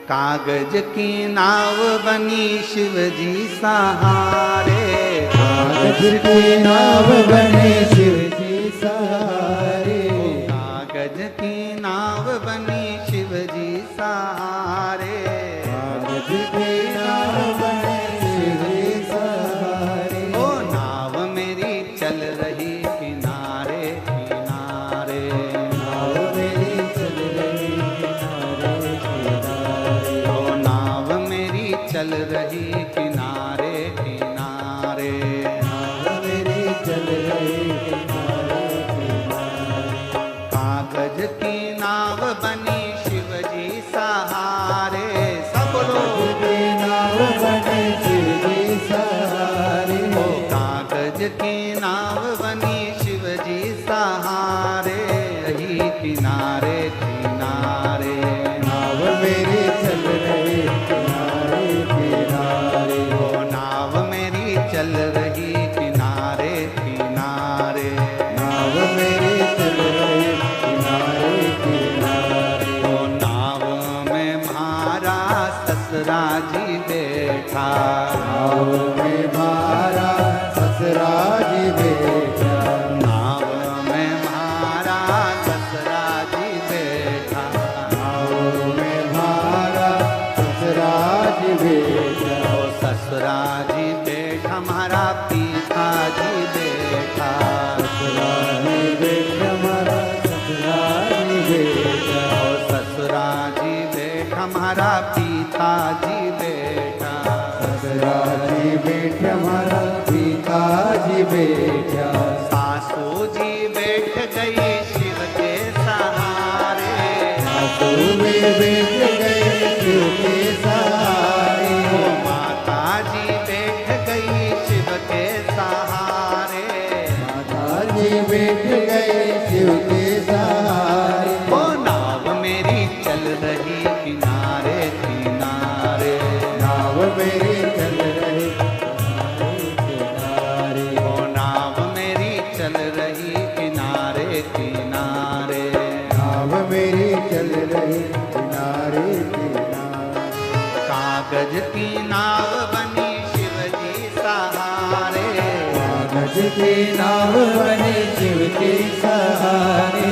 कागज की नाव बनी शिव जी सहारे, कागज की नाव बनी शिव जी सहारे, कागज की नाव बनी शिव जी सहारे, कागज की नाव बनी शिव जी सहारे। ओ नाव मेरी चल रही किनारे किनारे, नाव मेरी चल रही किनारे किनारे, ओ नाव मेरी चल रही किनारे किनारे, नाव मेरी चल रही किनारे किनारे। कागज की नाव बनी शिव जी सहारे, सब लोग की नाव बनी शिव जी सहारे, ओ कागज की नाव बनी शिव जी सहारे, रही किनारे किनारे, नाव मेरी चल रही किनारे किनारे, ओ नाव मेरी चल रही किनारे किनारे, नाव मेरी चल रही किनारे किनारे। ओ नाव में म्हारा ससुरा जी बैठा, नाव में मारा ससुरा जी बैठा, नाव में म्हारा ससुरा जी बैठा, नाव में मारा ससुरा जी बैठा, ओ ससुरा जी बैठा हमारा पिताजी बैठा, ससुरा जी बैठा मारा ससुरा जी बैठा, ओ ससुरा जी बैठा हमारा पिताजी बैठा, ससुरा जी बैठा मारा पिताजी बैठा, सासू जी बैठ गई शिव के सहारे, सासू में बैठ गए शिव के सहारे, ओ माता जी बैठ गई शिव के सहारे, माता जी बैठ गए शिव के सहारे, ओ नाव मेरी चल रही किनारे किनारे, नाव मेरी चल रही किनारे, ओ नाव मेरी चल रही किनारे किनारे, नाव मेरी चल रही किनारे किनारे, कागज की नाव बनी शिव जी सहारे, कागज की नाव बनी शिव के सहारे,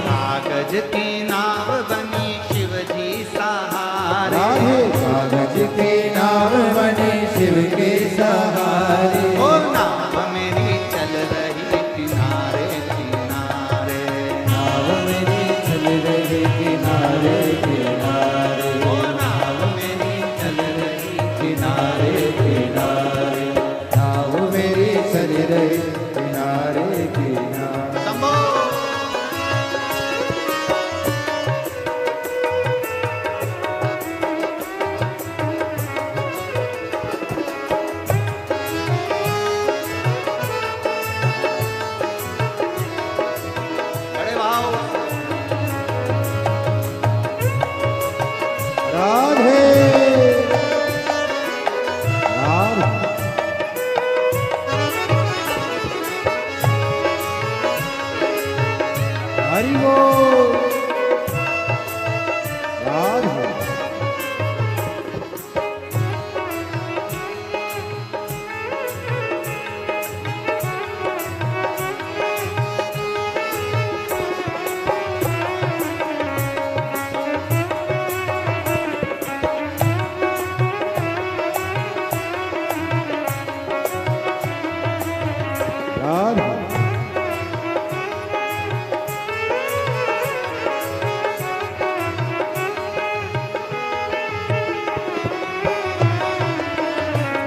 कागज की नाव बनी शिव जी सहारे, राधे कागज की नाव बनी शिव के सहारे, ओ नाव मेरी चल रही किनारे किनारे, नाव मेरी चल रही किनारे किनारे, ओ नाव मेरी चल रही किनारे किनारे, नाव मेरी चल रही किनारे किनारे। शंभो। अरे वाह, राधे राधे हरि बोल राधे राधे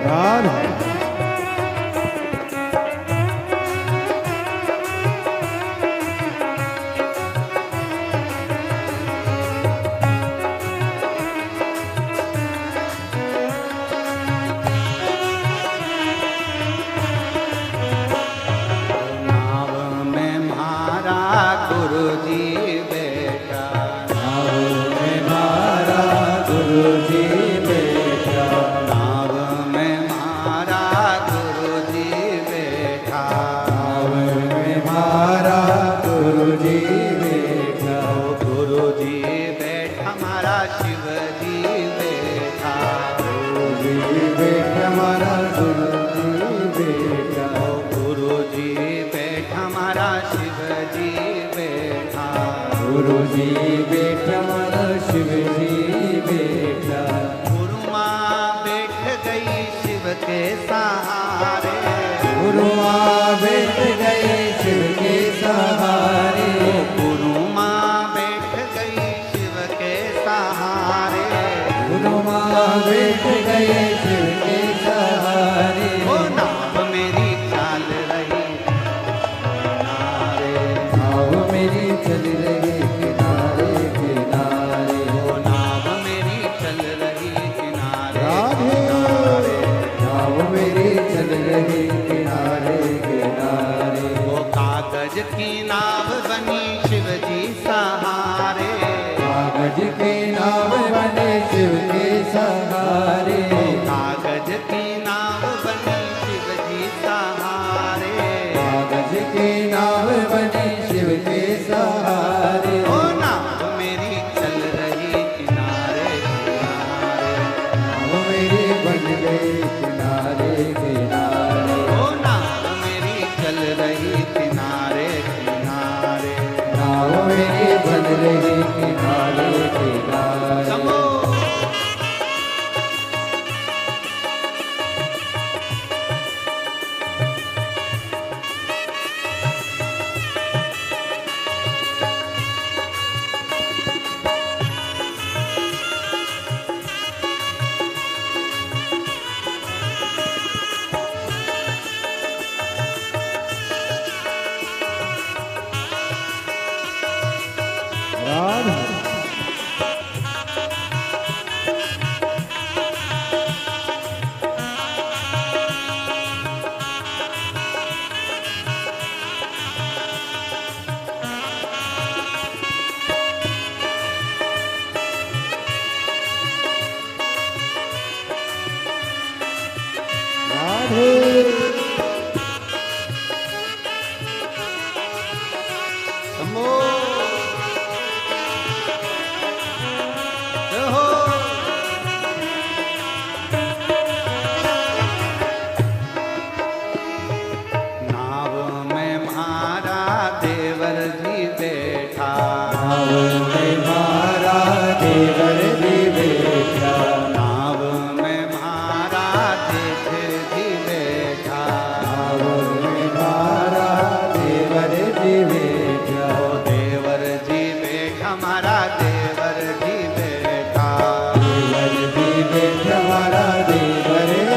राधे नाव में म्हारा गुरु जी बैठा, नाव में मारा गुरु जी बैठा, नाव में म्हारा जी बैठा। गुरु माँ बैठ गई शिव के सहारे, गुरु माँ बैठ गए शिव के सहारे। गुरु माँ बैठ गई शिव के सहारे, गुरु माँ बैठ गए शिव के सहारे। ओ नाव मेरी चाल रही किनारे, नाव मेरी चल रही किनारे किनारे। ओ नाव मेरी चल रही किनारे राधे। किनारे, नाव मेरी चल रही किनारे किनारे। वो कागज की नाव बनी शिव जी सहारे, कागज की नाव बने शिव के सहारे। कागज की नाव बनी शिव जी सहारे, कागज की नाव बने शिव के सहारे। ओ नाव मेरी चल रही किनारे किनारे, नाव मेरी बन गई किनारे किनारे। ओ नाव मेरी चल रही किनारे किनारे। नाव मेरी बन रही किनारे किनारे। समो राधे। समो जय हो। नाव में मारा देवर जी बैठा, नाव में मारा देवर जी बैठा। नाव में मारा जेठ जी बैठा, नाव में मारा देवर जी बैठा। ओ देवर जी बैठा हमारा देवर जी बैठा, देवर जी बैठा हमारा देवर जी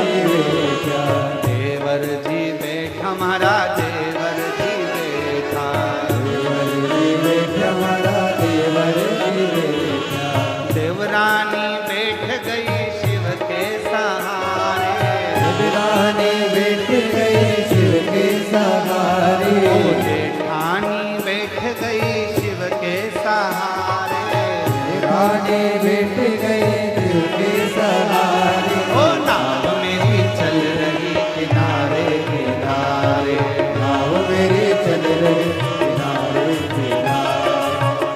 बैठा। देवर जी बैठा हमारा देवर जी बैठा, देवर जी बैठा हमारा देवर जी बैठा। देवरानी बैठ गई शिव के सहारे, देवरानी बैठ गई शिव के सहारे। ओ जेठानी बैठ गई शिव के सहारे, देवरानी बैठ गई शिव के सहारे। ओ नाव मेरी चल रही किनारे किनारे, नाव मेरी चल रही किनारे किनारे।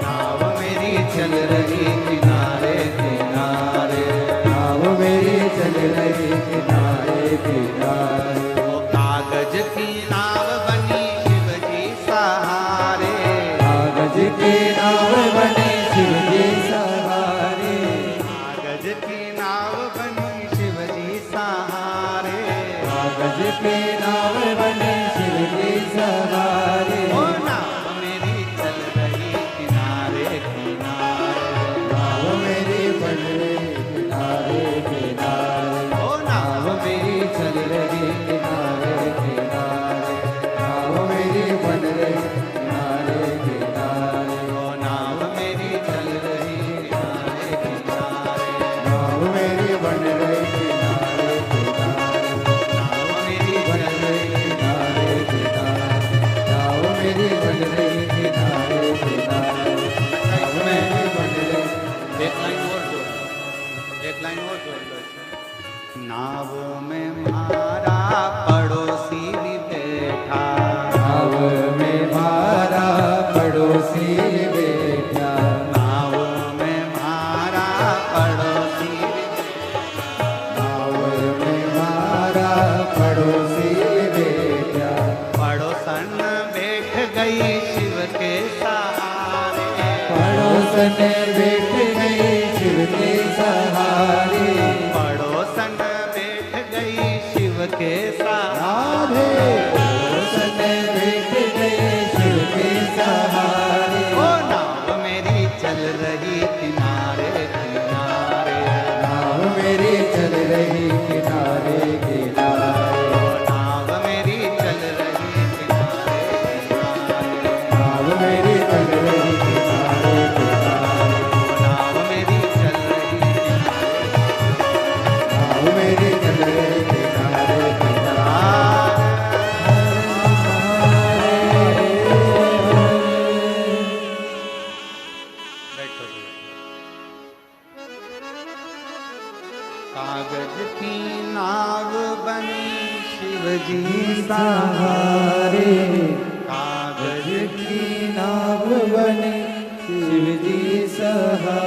नाव मेरी चल रही किनारे किनारे, नाव मेरी चल रही किनारे किनारे। ओ कागज की नाव बनी शिव जी सहारे, कागज की नाव बने शिव जी सहारे। कागज की नाव बनी शिव जी सहारे, कागज की नाव बने शिव जी सहारे। ओ नाव मेरी चल रही किनारे किनारे, नाव मेरी बन रही किनारे किनारे। ओ नाव मेरी चल रही किनारे किनारे। नाव मेरी बन रही किनारे किनारे। ओ नाव मेरी चल रही किनारे किनारे, नाव मेरी बन रही किनारे किनारे। नाव मेरी बन चल रही रही किनारे किनारे। नाव मेरी बन रही किनारे किनारे। नाव मेरी बन रही। एक लाइन और जोड़ लो, एक लाइन और जोड़ लो इसमें। नाव में मारा पड़ोसी भी बैठा, नाव में मारा पड़ोसी बैठा। नाव में मारा पड़ोसी भी बैठा, नाव में मारा पड़ोसी बैठा। पड़ोसन बैठ गई शिव के सहारे, पड़ोसन बैठ गई शिव कागज की नाव बनी शिव जी सहारे कागज की नाव बने शिव जी सहारे